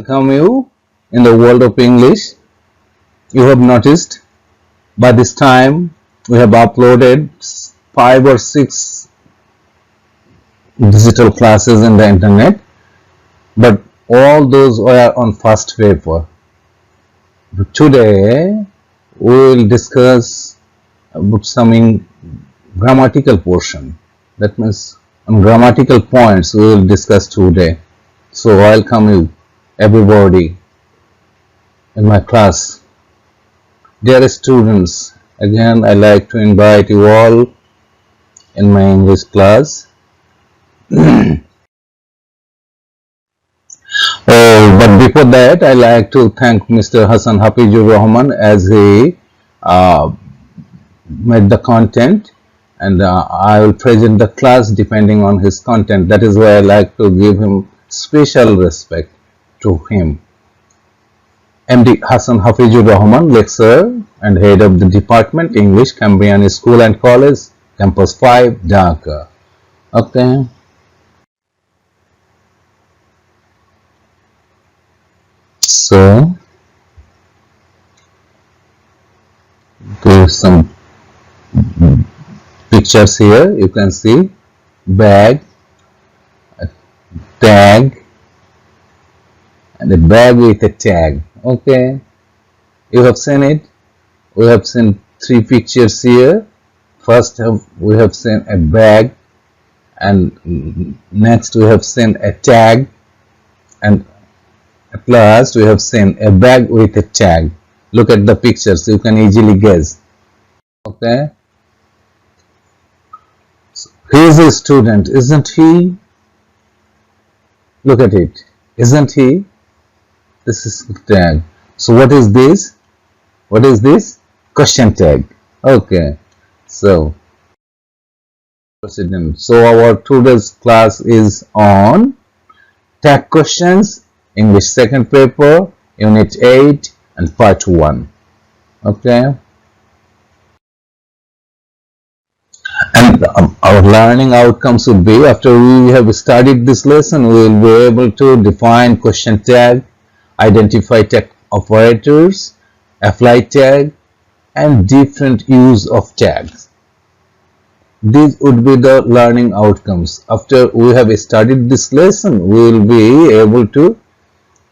welcome you in the world of English. You have noticed by this time we have uploaded 5 or 6 digital classes in the internet, but all those were on first paper. But today we will discuss about some grammatical portion. That means on grammatical points we will discuss today. So welcome you everybody in my class. Dear students, again I like to invite you all in my English class. But before that, I like to thank Mr. Hassan Hafizur Rahman as he made the content, and I will present the class depending on his content. That is why I like to give him special respect to him. MD Hassan Hafizur Rahman, lecturer and head of the department English, Cambrian School and College, Campus 5, Dhaka. Okay. So there's some pictures here. You can see bag, a tag, and a bag with a tag. Okay, you have seen it. We have seen 3 pictures here. First we have seen a bag, and next we have seen a tag, and at last we have seen a bag with a tag. Look at the pictures, you can easily guess. Okay, so he is a student, isn't he? Look at it, isn't he? This is tag. So what is this? What is this? Question tag. Okay, so our today's class is on tag questions, English second paper, unit 8 and part 1. Okay, and our learning outcomes will be, after we have studied this lesson, we will be able to define question tag, identify tag operators, apply tag, and different use of tags. These would be the learning outcomes. After we have studied this lesson, we will be able to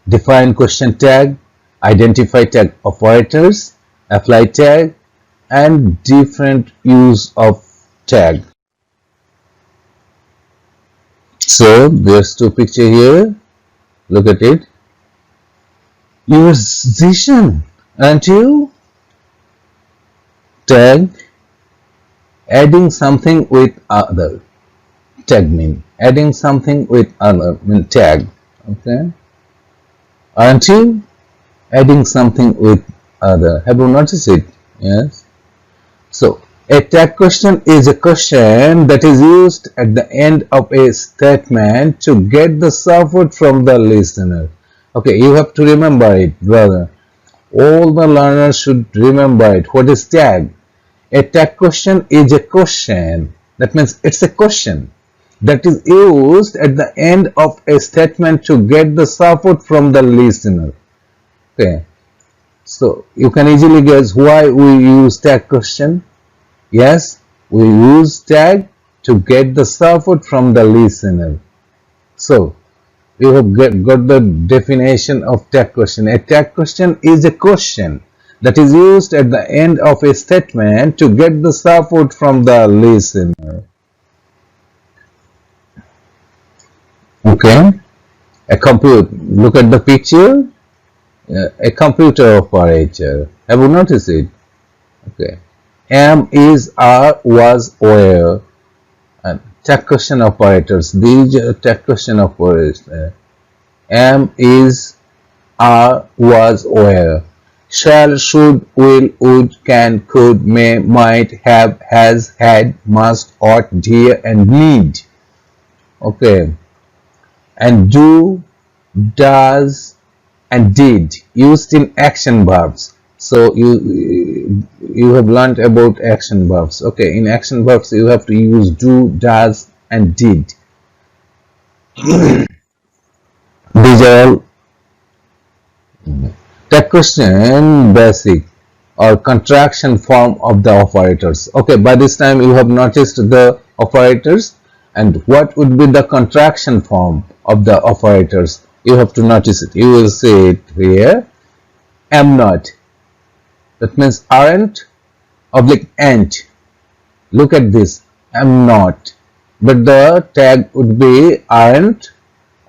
define question tag, identify tag operators, apply tag, and different use of tag. So there's 2 pictures here. Look at it. You are a musician, aren't you? Tag, adding something with other. Tag mean adding something with other mean tag. Okay, aren't you? Adding something with other. Have you noticed it? Yes. So a tag question is a question that is used at the end of a statement to get the support from the listener. Okay, you have to remember it, brother. All the learners should remember it. What is tag? A tag question is a question. That means it's a question that is used at the end of a statement to get the support from the listener. Okay, so you can easily guess why we use tag question. Yes, we use tag to get the support from the listener. So you have got the definition of tag question. A tag question is a question that is used at the end of a statement to get the support from the listener. Okay, a computer. Look at the picture. A computer operator. Have you noticed it? Okay. Am, is, are, was, were. And tag question operators. These are tag question operators. Am, is, are, was, were. Shall, should, will, would, can, could, may, might, have, has, had, must, ought, dare, and need. Okay. And do, does, and did, used in action verbs. So you have learned about action verbs. Okay, in action verbs you have to use do, does, and did. These are all Tag question basic or contraction form of the operators. Okay, by this time you have noticed the operators, and what would be the contraction form of the operators? You have to notice it. You will see it here. Am not. That means aren't oblique ain't. Look at this. Am not. But the tag would be aren't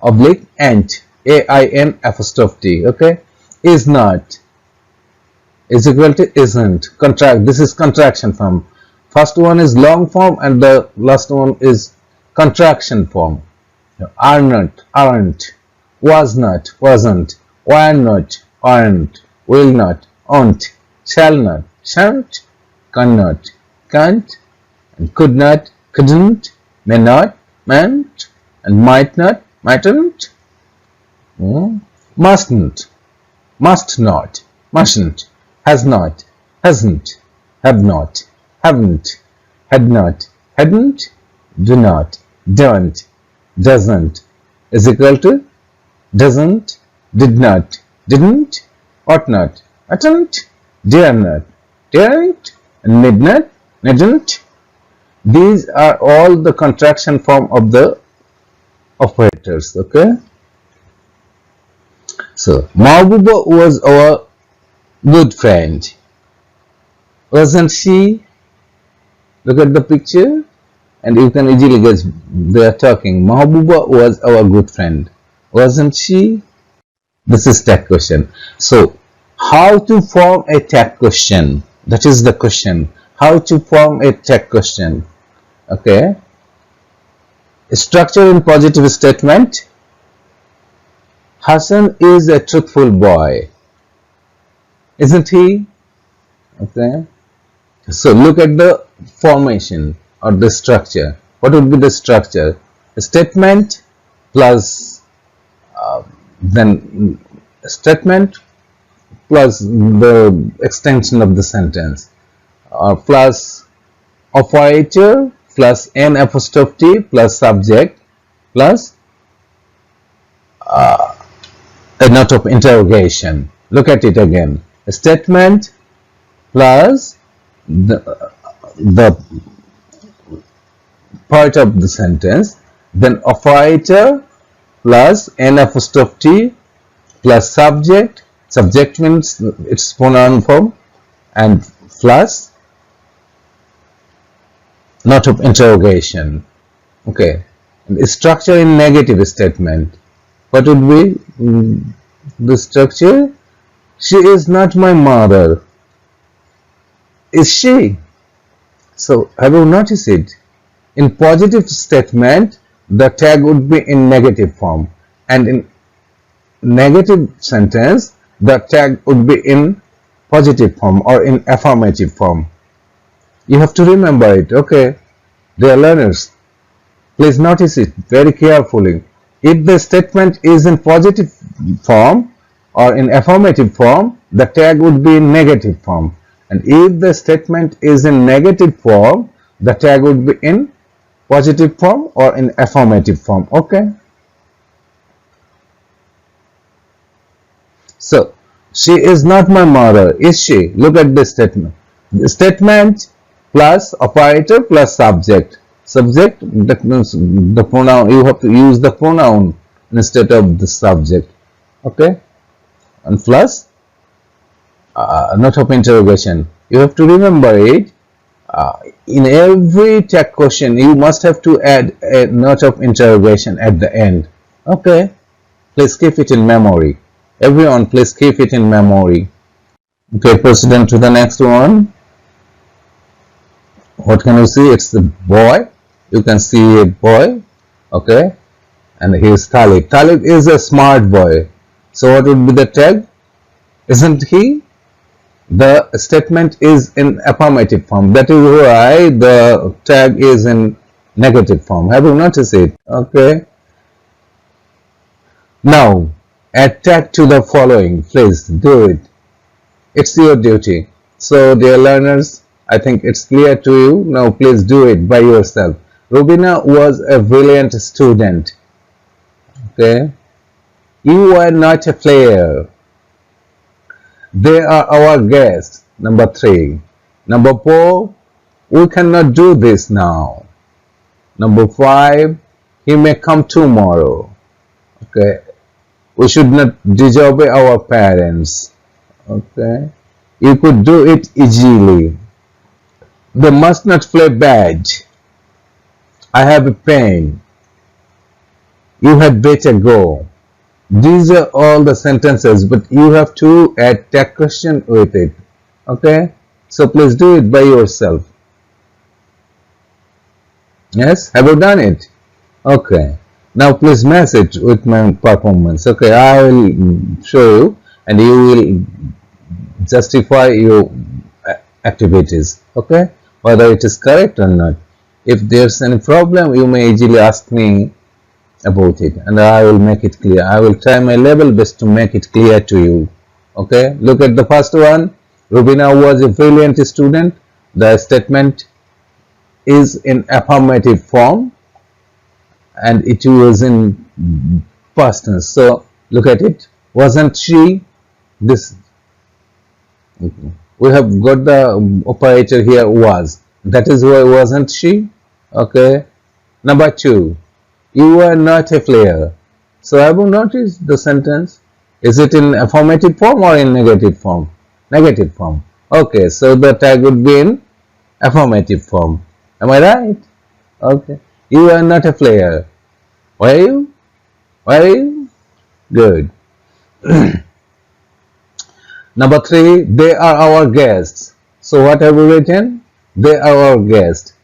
oblique ain't. AIN apostrophe T. Okay. Is not. Is equal to isn't. This is contraction form. First one is long form and the last one is contraction form. Are not, aren't, was not, wasn't, were not, aren't, will not, aren't, shall not, shan't, cannot, can't, and could not, couldn't, may not, mayn't, and might not, mightn't, mustn't, must not, mustn't, has not, hasn't, have not, haven't, had not, hadn't, do not, don't, doesn't, is equal to doesn't, did not, didn't, ought not, oughtn't, dare not, daren't, and need not, needn't. These are all the contraction form of the operators. Okay. So Mahbuba was our good friend, wasn't she? Look at the picture and you can easily guess they are talking. Mahbuba was our good friend, wasn't she? This is tag question. So how to form a tag question? That is the question. How to form a tag question? Okay. Structure in positive statement. Hassan is a truthful boy, isn't he? Okay. So look at the formation or the structure. What would be the structure? A statement plus then statement plus the extension of the sentence, plus operator plus n apostrophe t plus subject plus a note of interrogation. Look at it again. A statement plus the part of the sentence, then operator plus n apostrophe t plus subject. Subject means its pronoun form, and plus note of interrogation. Okay. And structure in negative statement. What would be the structure? She is not my mother. Is she? So have you noticed it? In positive statement, the tag would be in negative form, and in negative sentence, the tag would be in positive form or in affirmative form. You have to remember it. Okay, dear learners, please notice it very carefully. If the statement is in positive form or in affirmative form, the tag would be in negative form. And if the statement is in negative form, the tag would be in positive form or in affirmative form. Okay. So, she is not my mother, is she? Look at this statement. The statement plus operator plus subject. Subject, that means the pronoun, you have to use the pronoun instead of the subject. Okay. And plus note of interrogation. You have to remember it. In every tag question, you must have to add a note of interrogation at the end. Okay. Please keep it in memory. Everyone, please keep it in memory. Okay, proceeding to the next one. What can you see? It's the boy. You can see a boy. Okay. And he is Talib. Talib is a smart boy. So what would be the tag? Isn't he? The statement is in affirmative form. That is why the tag is in negative form. Have you noticed it? Okay. Now, add tag to the following. Please do it. It's your duty. So, dear learners, I think it's clear to you. Now, please do it by yourself. Rubina was a brilliant student. Okay. You were not a player. They are our guests. Number 3. Number 4. We cannot do this now. Number 5. He may come tomorrow. Okay. We should not disobey our parents. Okay. You could do it easily. They must not play bad. I have a pain. You had better go. These are all the sentences, but you have to add tag question with it. Okay? So please do it by yourself. Yes? Have you done it? Okay. Now please match it with my performance. Okay, I will show you and you will justify your activities. Okay? Whether it is correct or not. If there's any problem, you may easily ask me about it and I will make it clear. I will try my level best to make it clear to you. Okay, look at the first one. Rubina was a brilliant student. The statement is in affirmative form and it was in past tense. So look at it. Wasn't she? This we have got the operator here was. That is why wasn't she? Okay. Number 2. You are not a player. So have you noticed the sentence? Is it in affirmative form or in negative form? Negative form. Okay, so the tag would be in affirmative form. Am I right? Okay. You are not a player. Why are you? Why are you? Good. Number 3, they are our guests. So what have we written? They are our guests.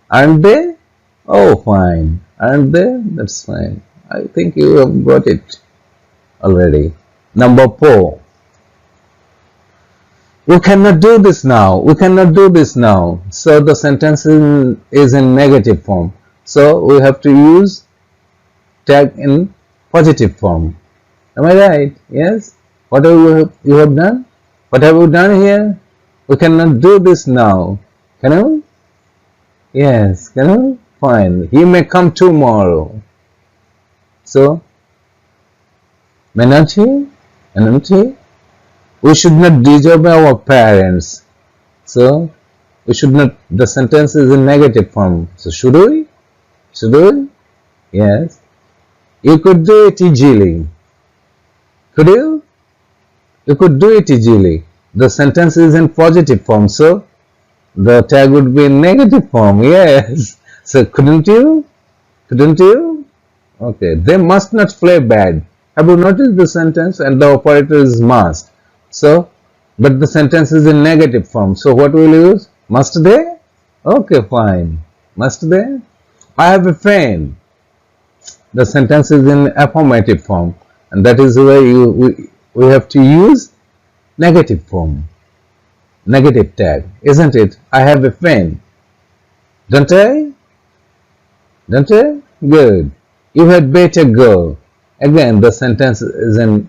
Aren't they? Oh, fine. Aren't they? That's fine. I think you have got it already. Number 4. We cannot do this now. We cannot do this now. So the sentence is in negative form. So we have to use tag in positive form. Am I right? Yes? What have you have done? What have you done here? We cannot do this now. Can you? Yes. Can you? Fine. He may come tomorrow. So, may not he? May not he? We should not disobey our parents. So, we should not, the sentence is in negative form. So, should we? Should we? Yes. You could do it easily. Could you? You could do it easily. The sentence is in positive form. So, the tag would be in negative form. Yes. So, couldn't you? Couldn't you? Okay. They must not play bad. Have you noticed the sentence? And the operator is must. So, but the sentence is in negative form. So, what will you use? Must they? Okay, fine. Must they? I have a fan. The sentence is in affirmative form. And that is why we have to use negative form. Negative tag. Isn't it? I have a fan. Don't I? Don't I? Good. You had better go. Again, the sentence is in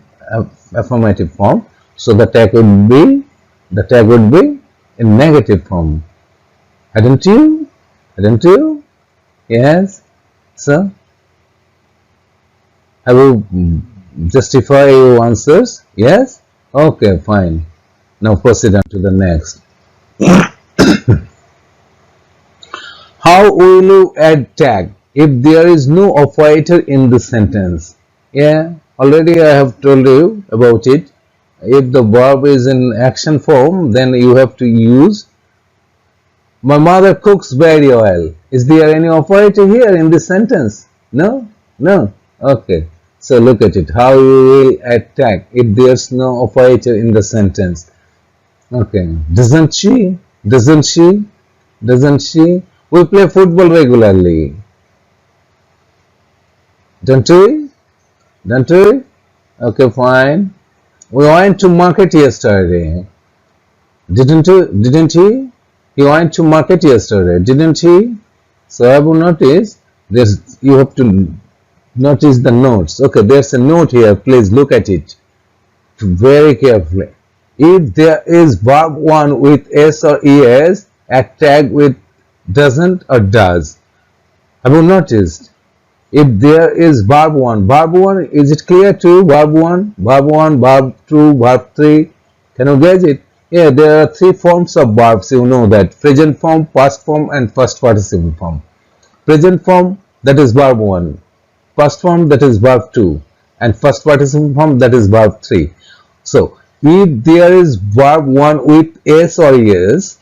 affirmative form. So the tag would be in negative form. Hadn't you? Hadn't you? Yes. So, have you justify your answers? Yes? Okay, fine. Now proceed on to the next. How will you add tag if there is no operator in the sentence? Yeah, already I have told you about it. If the verb is in action form, then you have to use my mother cooks very well. Is there any operator here in this sentence? No? No? Okay. So look at it. How you will add tag if there's no operator in the sentence. Okay. Doesn't she? Doesn't she? Doesn't she? We play football regularly. Don't we? Don't we? Okay, fine. We went to market yesterday. Didn't he? He went to market yesterday, didn't he? So I will notice this. You have to notice the notes. Okay, there's a note here. Please look at it very carefully. If there is verb 1 with s or es, add tag with doesn't or does. Have you noticed? If there is verb 1, is it clear to you? Verb 1, verb 2, verb 3. Can you guess it? Yeah, there are three forms of verbs, you know that. Present form, past form and first participle form. Present form, that is verb 1. Past form, that is verb 2. And first participle form, that is verb 3. So, if there is verb 1 with s or yes,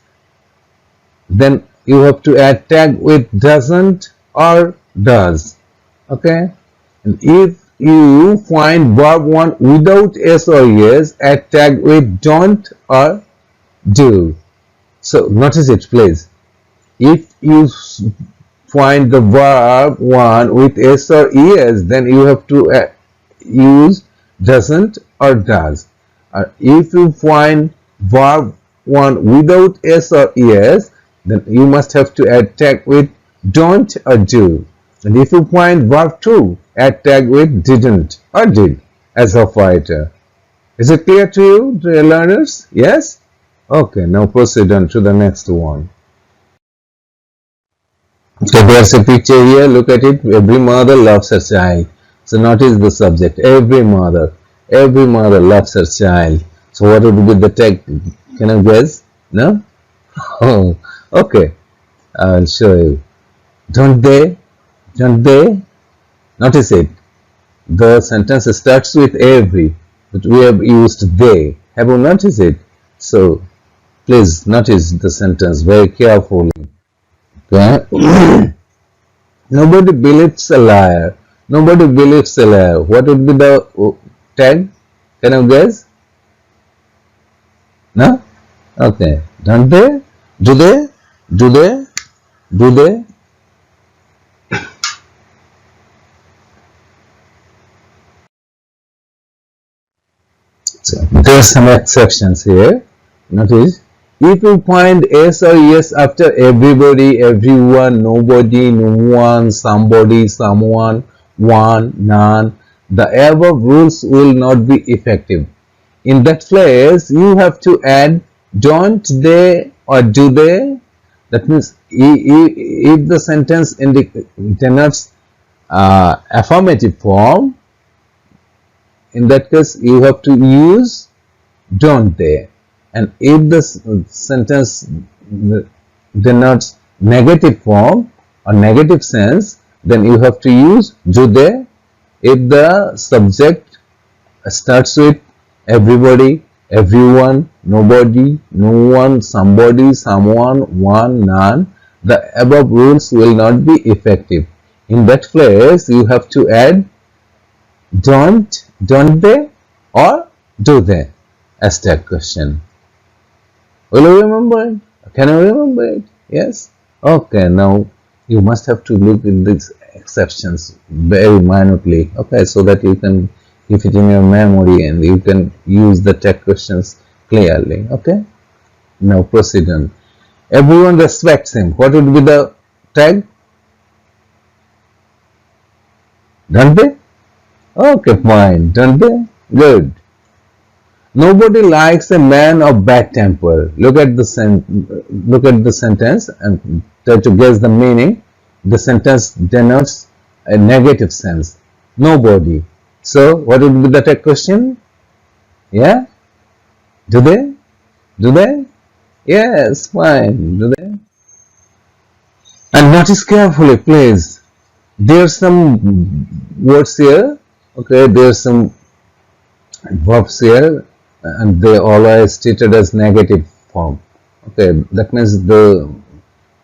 then you have to add tag with doesn't or does. Okay? And if you find verb 1 without s or yes, add tag with don't or do. So notice it please. If you find the verb 1 with s or es, then you have to use doesn't or does. If you find verb 1 without s or es, then you must have to add tag with don't or do. And if you find verb 2, add tag with didn't or did as operator. Is it clear to you, dear learners? Yes? Okay, now proceed on to the next one. Okay, there's a picture here. Look at it. Every mother loves her child. So notice the subject. Every mother loves her child. So what would be the tag? Can you guess? No? Oh, okay. I'll show you. Don't they? Don't they? Notice it. The sentence starts with every, but we have used they. Have you noticed it? So please notice the sentence very carefully. Okay. Nobody believes a liar. Nobody believes a liar. What would be the tag? Can you guess? No? Okay. Don't they? Do they? Do they? Do they? So there are some exceptions here. Notice, if you find s or yes after everybody, everyone, nobody, no one, somebody, someone, one, none, the above rules will not be effective. In that place, you have to add don't they or do they. That means if the sentence denotes affirmative form, in that case you have to use don't they. And if the sentence denotes negative form or negative sense, then you have to use do they. If the subject starts with everybody, everyone, nobody, no one, somebody, someone, one, none, the above rules will not be effective. In that place, you have to add don't they or do they as tag question. Will you remember it? Can you remember it? Yes? Okay, now you must have to look in these exceptions very minutely, okay, so that you can keep it in your memory and you can use the tag questions clearly, okay? Now proceed on. Everyone respects him. What would be the tag? Don't they? Okay, fine. Don't they? Good. Nobody likes a man of bad temper. Look at the sentence and try to guess the meaning. The sentence denotes a negative sense. Nobody. So what would be the tag question? Yeah? Do they? Do they? Yes, fine. Do they? And notice carefully, please. There are some words here. Okay, there are some verbs here, and they always stated as negative form. Okay, that means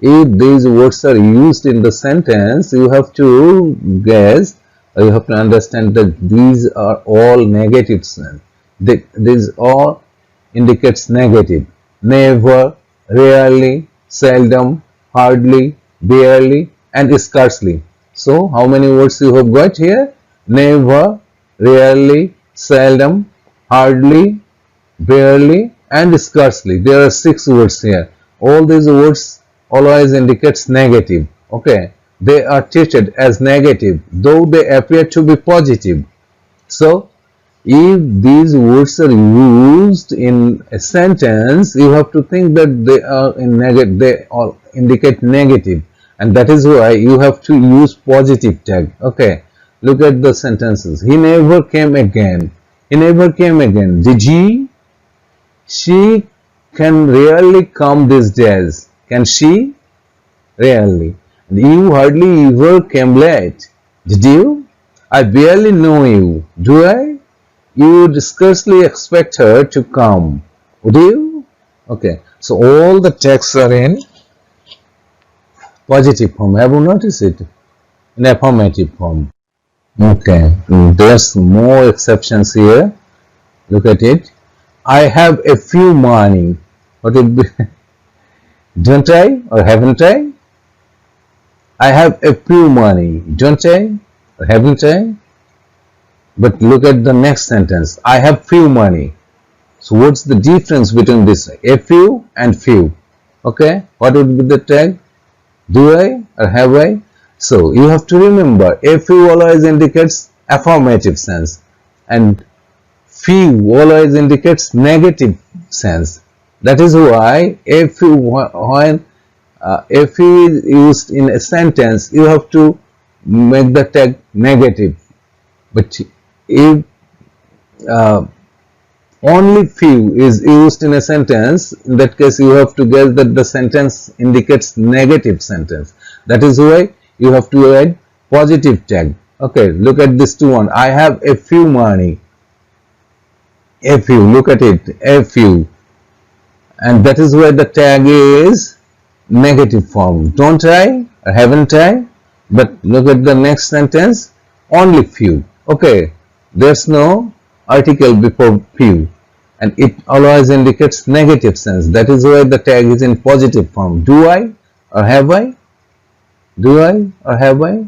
if these words are used in the sentence, you have to guess, or you have to understand that these are all negatives. These all indicates negative. Never, rarely, seldom, hardly, barely, and scarcely. So, how many words you have got here? Never, rarely, seldom, hardly, barely, and scarcely. There are 6 words here. All these words always indicates negative. Okay, they are treated as negative, though they appear to be positive. So, if these words are used in a sentence, you have to think that they are in negative. They all indicate negative, and that is why you have to use positive tag. Okay, look at the sentences. He never came again. He never came again. Did he? She can rarely come these days. Can she? Rarely. You hardly ever came late. Did you? I barely know you. Do I? You would scarcely expect her to come. Would you? Okay. So all the texts are in positive form. Have you noticed it? In affirmative form. Okay. There's more exceptions here. Look at it. I have a few money. What would be? Don't I? Or haven't I? I have a few money. Don't I? Or haven't I? But look at the next sentence. I have few money. So what's the difference between this? A few and few. Okay. What would be the tag? Do I or have I? So you have to remember, a few always indicates affirmative sense and few always indicates negative sense. That is why a few, when a few is used in a sentence, you have to make the tag negative. But if only few is used in a sentence, in that case you have to guess that the sentence indicates negative sentence. That is why you have to add positive tag. Okay, look at this two one. I have a few money. A few, look at it, a few. And that is why the tag is negative form. Don't I or haven't I? But look at the next sentence, only few. Okay, there's no article before few and it always indicates negative sense. That is why the tag is in positive form. Do I or have I? Do I or have I?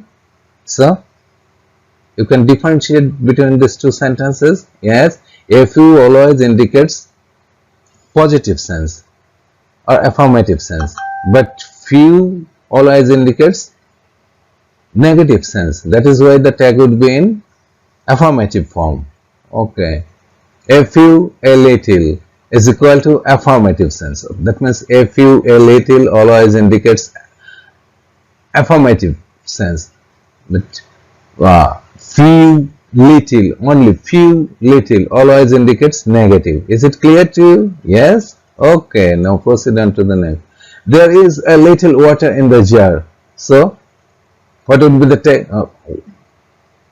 So you can differentiate between these two sentences. Yes, a few always indicates positive sense or affirmative sense, but few always indicates negative sense. That is why the tag would be in affirmative form. Okay, a few, a little is equal to affirmative sense. That means a few, a little always indicates affirmative sense, but few, little, only few, little always indicates negative. Is it clear to you? Yes? Okay, now proceed on to the next. There is a little water in the jar. So what would be the tag?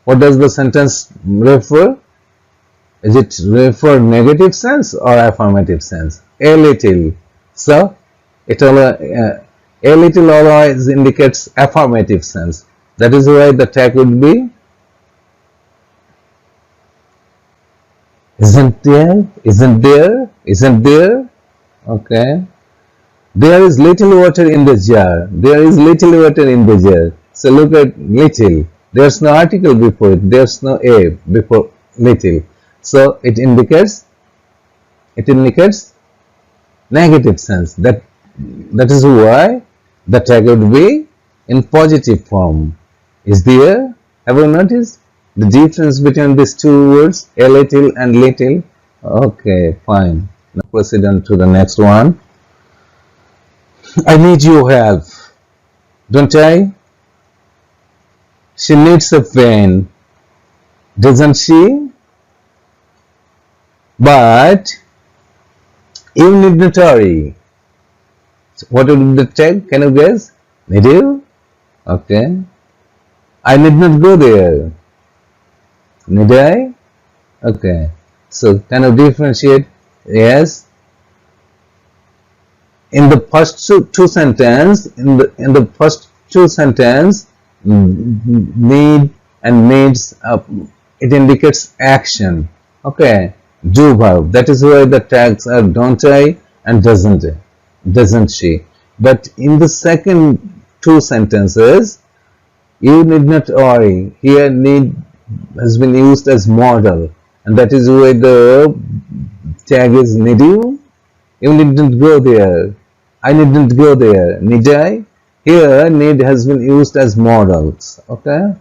What does the sentence refer? Is it refer negative sense or affirmative sense? A little. So it a little always indicates affirmative sense. That is why the tag would be isn't there, isn't there, isn't there. Okay. There is little water in the jar. There is little water in the jar. So look at little. There's no article before it. There's no a before little. So it indicates negative sense. That is why the tag would be in positive form. Is there? Have you noticed the difference between these two words, a little and little? Okay, fine. Now proceed on to the next one. I need your help, don't I? She needs a pen, doesn't she? But you need not hurry. So what would be the tag? Can you guess? Need you? Okay. I need not go there. Need I? Okay. So can you differentiate? Yes. In the first two sentences, need and needs it indicates action. Okay, do verb. That is why the tags are don't I and doesn't she. But in the second two sentences, you need not worry. Here need has been used as modal, and that is why the tag is need you. You needn't go there. I needn't go there. Need I? Here need has been used as modals. Okay.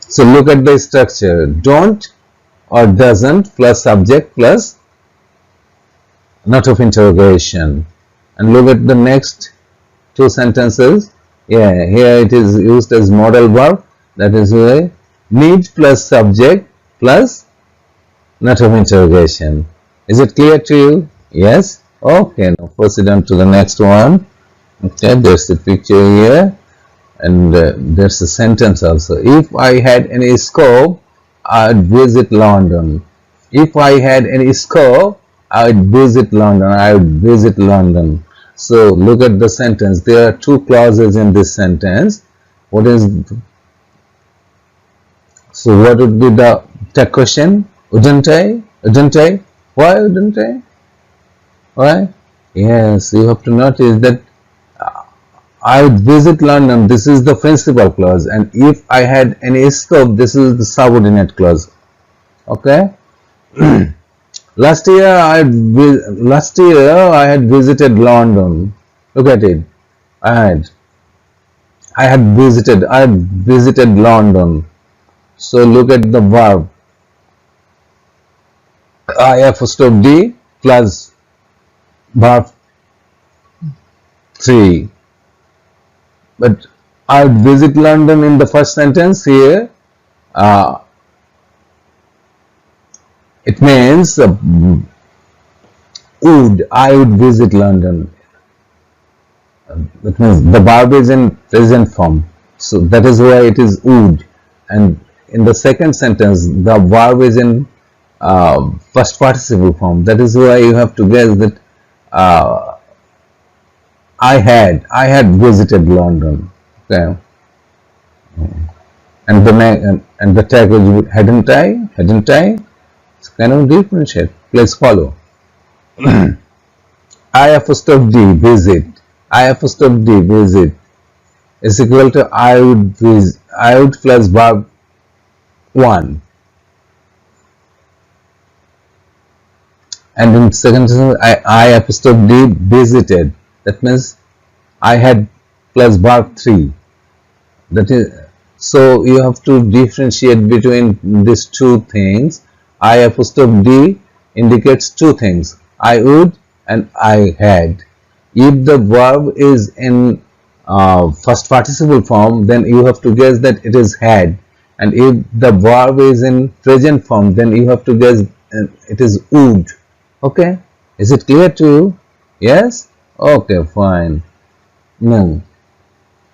So look at the structure. Don't or doesn't plus subject plus not of interrogation. And look at the next two sentences. Yeah, here it is used as modal verb. That is why need plus subject plus not of interrogation. Is it clear to you? Yes? Okay, now proceed on to the next one. Okay, there's the picture here, and there's a sentence also. If I had any scope, I'd visit London. If I had any scope, I'd visit London. I would visit London. So look at the sentence. There are two clauses in this sentence. What would be the tag question? Wouldn't I? Wouldn't I? Why wouldn't I? Why? Yes, you have to notice that I would visit London. This is the principal clause, and if I had any scope, this is the subordinate clause. Okay. Last year I had visited London. Look at it. I had visited London. So look at the verb. I_D plus verb 3. But I would visit London in the first sentence here. It means I would visit London. That means the verb is in present form. So that is why it is would. And in the second sentence, the verb is in first participle form. That is why you have to guess that I had visited London. Okay. And the tag will be hadn't I? So kind of differentiate. Please follow. I_D visit. I_D visit is equal to I would plus verb 1. And in second sentence, I_D visited. That means I had plus verb 3. That is, so you have to differentiate between these two things. I_D indicates two things, I would and I had. If the verb is in first participle form, then you have to guess that it is had. And if the verb is in present form, then you have to guess it is would. Okay, is it clear to you? Yes? Okay, fine. No.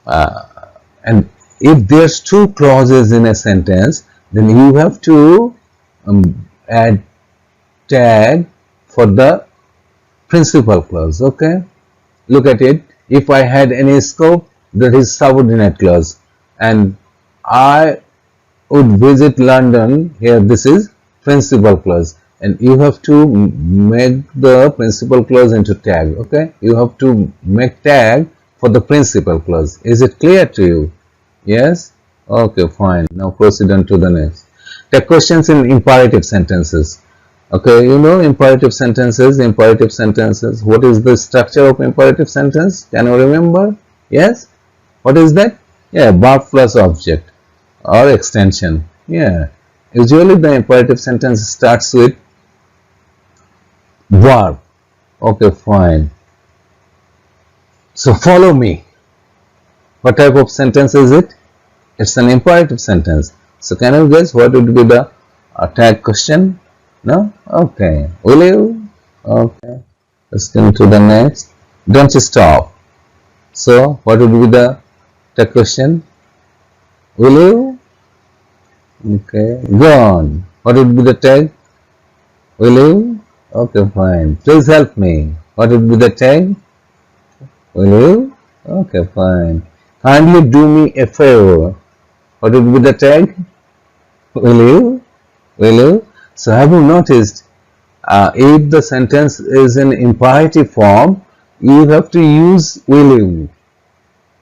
And if there's two clauses in a sentence, then you have to add tag for the principal clause. Okay, look at it. If I had any scope, that is subordinate clause, and I would visit London, here this is principal clause, and you have to make the principal clause into tag. Okay, you have to make tag for the principal clause. Is it clear to you? Yes? Okay, fine. Now proceed on to the next. Take questions in imperative sentences. Okay, you know imperative sentences. What is the structure of imperative sentence? Can you remember? Yes? What is that? Yeah, verb plus object or extension. Yeah. Usually the imperative sentence starts with verb. Okay, fine. So follow me. What type of sentence is it? It's an imperative sentence. So can you guess what would be the tag question? No? Okay. Will you? Okay. Let's come to the next. Don't stop. So what would be the tag question? Will you? Okay. Go on. What would be the tag? Will you? Okay, fine. Please help me. What would be the tag? Will you? Okay, fine. Kindly do me a favor. What would be the tag? Will you? Will you? So have you noticed, if the sentence is in imperative form, you have to use will you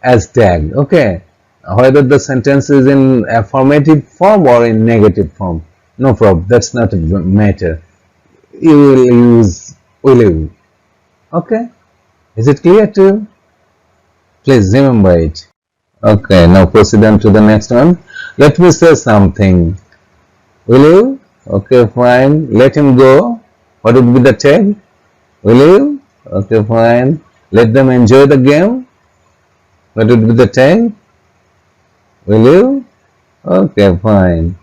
as tag. Okay. Whether the sentence is in affirmative form or in negative form, no problem. That's not a matter. You will use will you. Okay. Is it clear to you? Please remember it. Okay, now proceed on to the next one. Let me say something. Will you? Okay, fine. Let him go. What would be the tag? Will you? Okay, fine. Let them enjoy the game. What would be the tag? Will you? Okay, fine.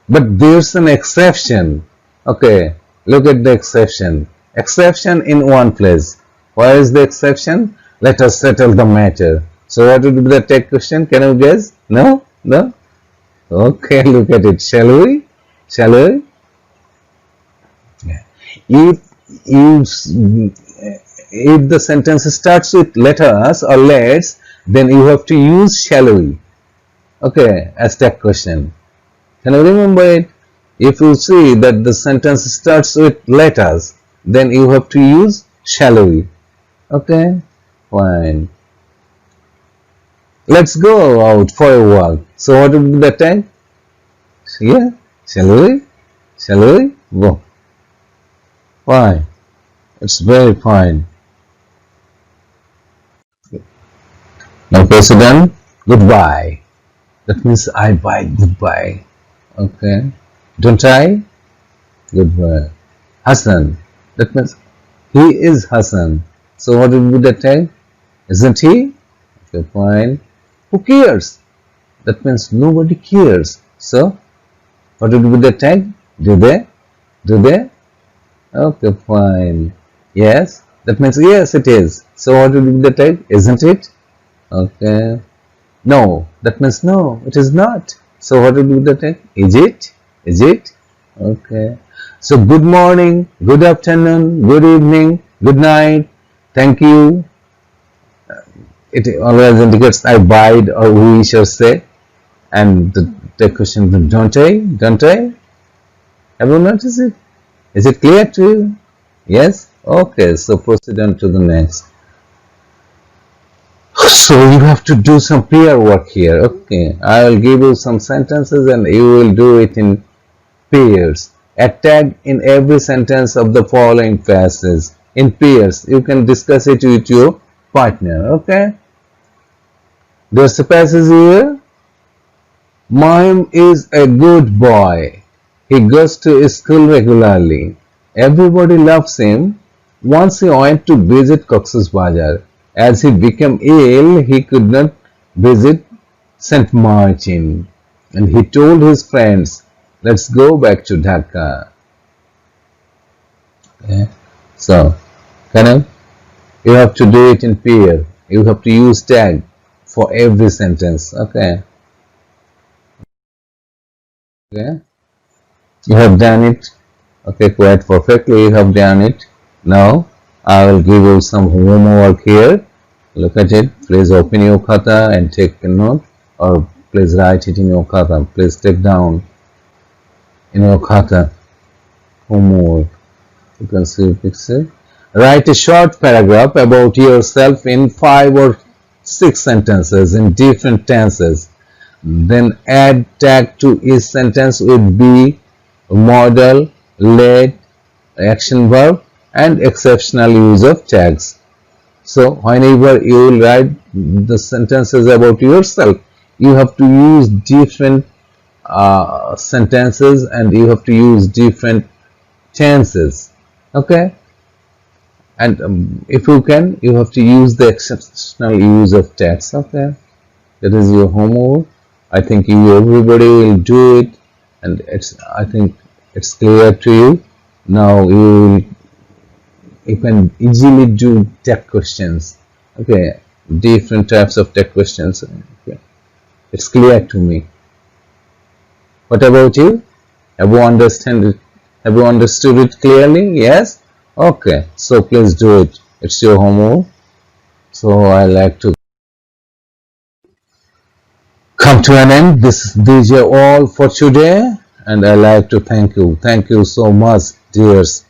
But there's an exception. Okay, look at the exception. Exception in one place. Where is the exception? Let us settle the matter. So what would be the tech question? Can you guess? No? No? Okay, look at it. Shall we? Shall we? If, if the sentence starts with let us or let's, then you have to use shall we. Okay, as tech question. Can you remember it? If you see that the sentence starts with let us, then you have to use shall we. Okay, fine. Let's go out for a walk. So what would be the time? Yeah, shall we? Shall we? Go. Fine. It's very fine. Now President, goodbye. That means I buy goodbye. Okay. Don't I? Goodbye. Hassan. That means he is Hassan. So what would be the tag? Isn't he? Okay, fine. Who cares? That means nobody cares. So what would be the tag? Do they? Do they? Okay, fine. Yes. That means yes, it is. So what would be the tag? Isn't it? Okay. No. That means no, it is not. So what would be the tag? Is it? Is it? Okay. So good morning, good afternoon, good evening, good night, thank you. It always indicates I bide or we shall say. And the question, don't I? Don't I? Have you noticed it? Is it clear to you? Yes? Okay, so proceed on to the next. So you have to do some peer work here. Okay, I will give you some sentences and you will do it in pairs. A tag in every sentence of the following phrases. In pairs, you can discuss it with your partner. Okay? There's a passage here. Mime is a good boy. He goes to school regularly. Everybody loves him. Once he went to visit Khoksa's Bazaar. As he became ill, he could not visit St. Martin. And he told his friends, let's go back to Dhaka. Okay. So, you have to do it in pair. You have to use tag for every sentence. Okay. Okay. You have done it. Okay, quite perfectly. You have done it. Now, I will give you some homework here. Look at it. Please open your khata and take a note, or please write it in your khata. Please take down in your khata homework. You can see a picture. Write a short paragraph about yourself in 5 or 6 sentences in different tenses. Then add tag to each sentence with be, modal, let, action verb, and exceptional use of tags. So whenever you will write the sentences about yourself, you have to use different sentences and you have to use different tenses. Okay, and if you can, you have to use the exceptional use of tags. Okay, that is your homework. I think everybody will do it, and I think it's clear to you. Now you can easily do tech questions. Okay, different types of tech questions. Okay. It's clear to me. What about you? Have you understand it? Have you understood it clearly? Yes? Okay, so please do it. It's your homework. So I like to come to an end. These are all for today, and I like to thank you. Thank you so much, dears.